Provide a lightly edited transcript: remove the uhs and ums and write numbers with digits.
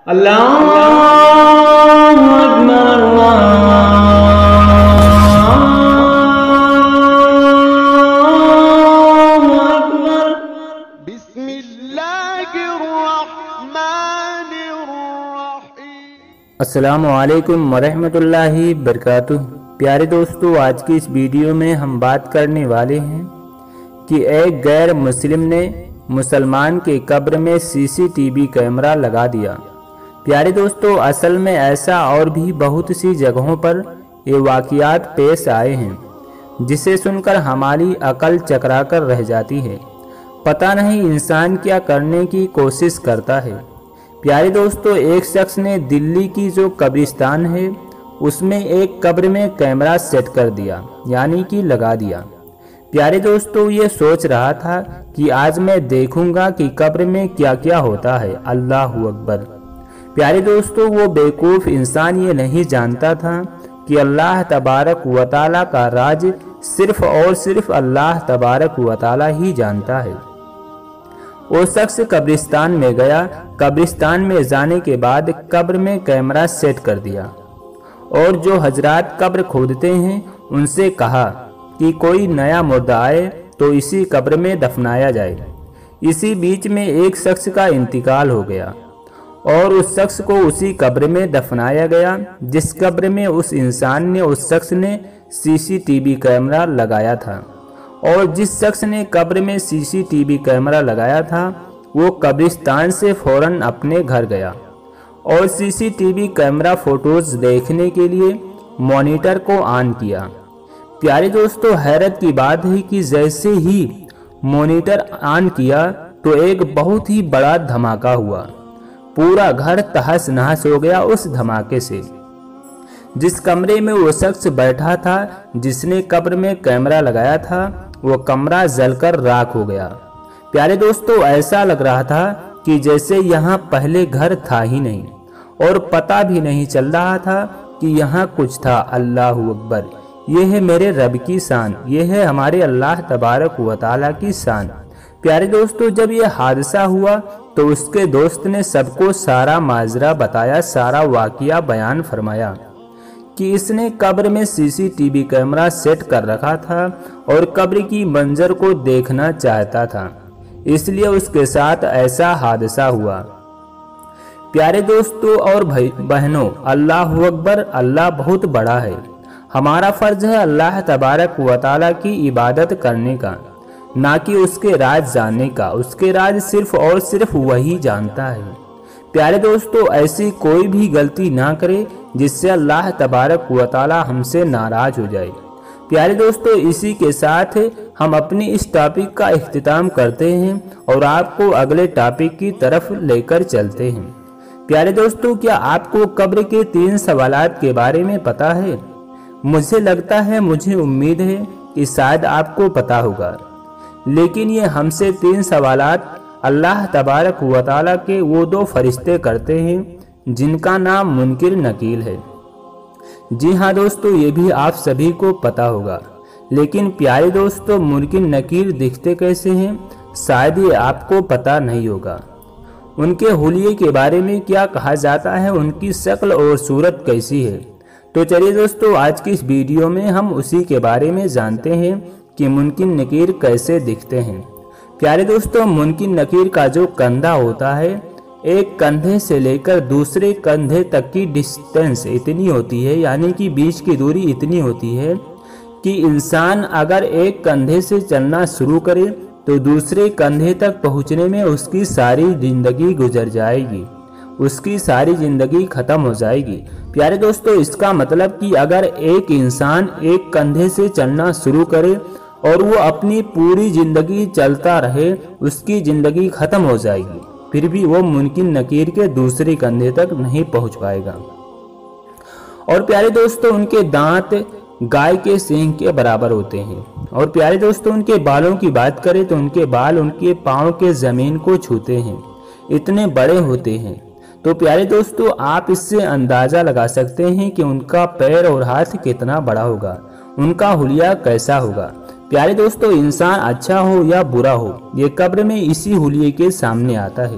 اللہ اکبر بسم اللہ الرحمن الرحیم۔ السلام علیکم ورحمۃ اللہ وبرکاتہ۔ پیارے دوستو، آج کی اس ویڈیو میں ہم بات کرنے والے ہیں کہ ایک غیر مسلم نے مسلمان کے قبر میں CCTV کیمرہ لگا دیا۔ پیارے دوستو، اصل میں ایسا اور بھی بہت سی جگہوں پر یہ واقعات پیش آئے ہیں جسے سن کر ہماری عقل چکرا کر رہ جاتی ہے۔ پتہ نہیں انسان کیا کرنے کی کوشش کرتا ہے۔ پیارے دوستو، ایک شخص نے دلی کی جو قبرستان ہے اس میں ایک قبر میں کیمرہ سیٹ کر دیا، یعنی کہ لگا دیا۔ پیارے دوستو، یہ سوچ رہا تھا کہ آج میں دیکھوں گا کہ قبر میں کیا کیا ہوتا ہے۔ اللہ اکبر۔ پیارے دوستو، وہ بیوقوف انسان یہ نہیں جانتا تھا کہ اللہ تبارک و تعالیٰ کا راز صرف اور صرف اللہ تبارک و تعالیٰ ہی جانتا ہے۔ وہ شخص قبرستان میں گیا۔ قبرستان میں جانے کے بعد قبر میں کیمرہ سیٹ کر دیا اور جو حضرات قبر کھودتے ہیں ان سے کہا کہ کوئی نیا مردہ آئے تو اسی قبر میں دفنایا جائے۔ اسی بیچ میں ایک شخص کا انتقال ہو گیا اور اس شخص کو اسی قبر میں دفنایا گیا جس قبر میں اس انسان نے اس شخص نے CCTV کیمرہ لگایا تھا۔ اور جس شخص نے قبر میں CCTV کیمرہ لگایا تھا وہ قبرستان سے فوراً اپنے گھر گیا اور CCTV کیمرہ فوٹوز دیکھنے کے لیے مانیٹر کو آن کیا۔ پیارے دوستو، حیرت کی بات ہے کہ جیسے ہی مانیٹر آن کیا تو ایک بہت ہی بڑا دھماکہ ہوا۔ پورا گھر تہس نہس ہو گیا اس دھماکے سے۔ جس کمرے میں وہ شخص بیٹھا تھا جس نے قبر میں کیمرہ لگایا تھا وہ کمرہ جل کر راکھ ہو گیا۔ پیارے دوستو، ایسا لگ رہا تھا کہ جیسے یہاں پہلے گھر تھا ہی نہیں اور پتہ بھی نہیں چل رہا تھا کہ یہاں کچھ تھا۔ اللہ اکبر۔ یہ ہے میرے رب کی شان، یہ ہے ہمارے اللہ تبارک و تعالیٰ کی شان۔ پیارے دوستو، جب یہ حادثہ ہوا تو اس کے دوست نے سب کو سارا ماجرا بتایا، سارا واقعہ بیان فرمایا کہ اس نے قبر میں CCTV کیمرہ سیٹ کر رکھا تھا اور قبر کی منظر کو دیکھنا چاہتا تھا، اس لیے اس کے ساتھ ایسا حادثہ ہوا۔ پیارے دوستو اور بہنوں، اللہ اکبر، اللہ بہت بڑا ہے۔ ہمارا فرض ہے اللہ تبارک و تعالیٰ کی عبادت کرنے کا، نہ کہ اس کے راز جاننے کا۔ اس کے راز صرف اور صرف وہی جانتا ہے۔ پیارے دوستو، ایسی کوئی بھی غلطی نہ کرے جس سے اللہ تبارک و تعالیٰ ہم سے ناراض ہو جائے۔ پیارے دوستو، اسی کے ساتھ ہم اپنی اس ٹاپک کا اختتام کرتے ہیں اور آپ کو اگلے ٹاپک کی طرف لے کر چلتے ہیں۔ پیارے دوستو، کیا آپ کو قبر کے 3 سوالات کے بارے میں پتہ ہے؟ مجھے لگتا ہے، مجھے امید ہے کہ شاید آپ کو پتہ ہوگا، لیکن یہ ہم سے 3 سوالات اللہ تبارک و تعالیٰ کے وہ 2 فرشتے کرتے ہیں جن کا نام منکر نکیر ہے۔ جی ہاں دوستو، یہ بھی آپ سبھی کو پتہ ہوگا، لیکن پیارے دوستو، منکر نکیر دکھتے کیسے ہیں شاید یہ آپ کو پتہ نہیں ہوگا۔ ان کے حلیے کے بارے میں کیا کہا جاتا ہے، ان کی شکل اور صورت کیسی ہے؟ تو چلیے دوستو، آج کی اس ویڈیو میں ہم اسی کے بارے میں جانتے ہیں کہ منکر نکیر کیسے دکھتے ہیں۔ پیارے دوستو، منکر نکیر کا جو کندھا ہوتا ہے، ایک کندھے سے لے کر دوسرے کندھے تک کی ڈسٹینس اتنی ہوتی ہے، یعنی کہ بیچ کی دوری اتنی ہوتی ہے کہ انسان اگر ایک کندھے سے چلنا شروع کرے تو دوسرے کندھے تک پہنچنے میں اس کی ساری زندگی گزر جائے گی، اس کی ساری زندگی ختم ہو جائے گی۔ پیارے دوستو، اس کا مطلب کہ اگر ایک انسان ایک کندھے سے چلنا شروع کرے اور وہ اپنی پوری زندگی چلتا رہے، اس کی زندگی ختم ہو جائے گی، پھر بھی وہ منکر نکیر کے دوسرے کندھے تک نہیں پہنچ پائے گا۔ اور پیارے دوستو، ان کے دانت گائے کے سینگ کے برابر ہوتے ہیں۔ اور پیارے دوستو، ان کے بالوں کی بات کریں تو ان کے بال ان کے پاؤں کے زمین کو چھوتے ہیں، اتنے بڑے ہوتے ہیں۔ تو پیارے دوستو، آپ اس سے اندازہ لگا سکتے ہیں کہ ان کا پیر اور ہاتھ کتنا بڑا ہوگا، ان کا حلیہ کیسا ہوگا۔ پیارے دوستو، انسان اچھا ہو یا برا ہو، یہ قبر میں اسی حلیے کے سامنے آتا ہے۔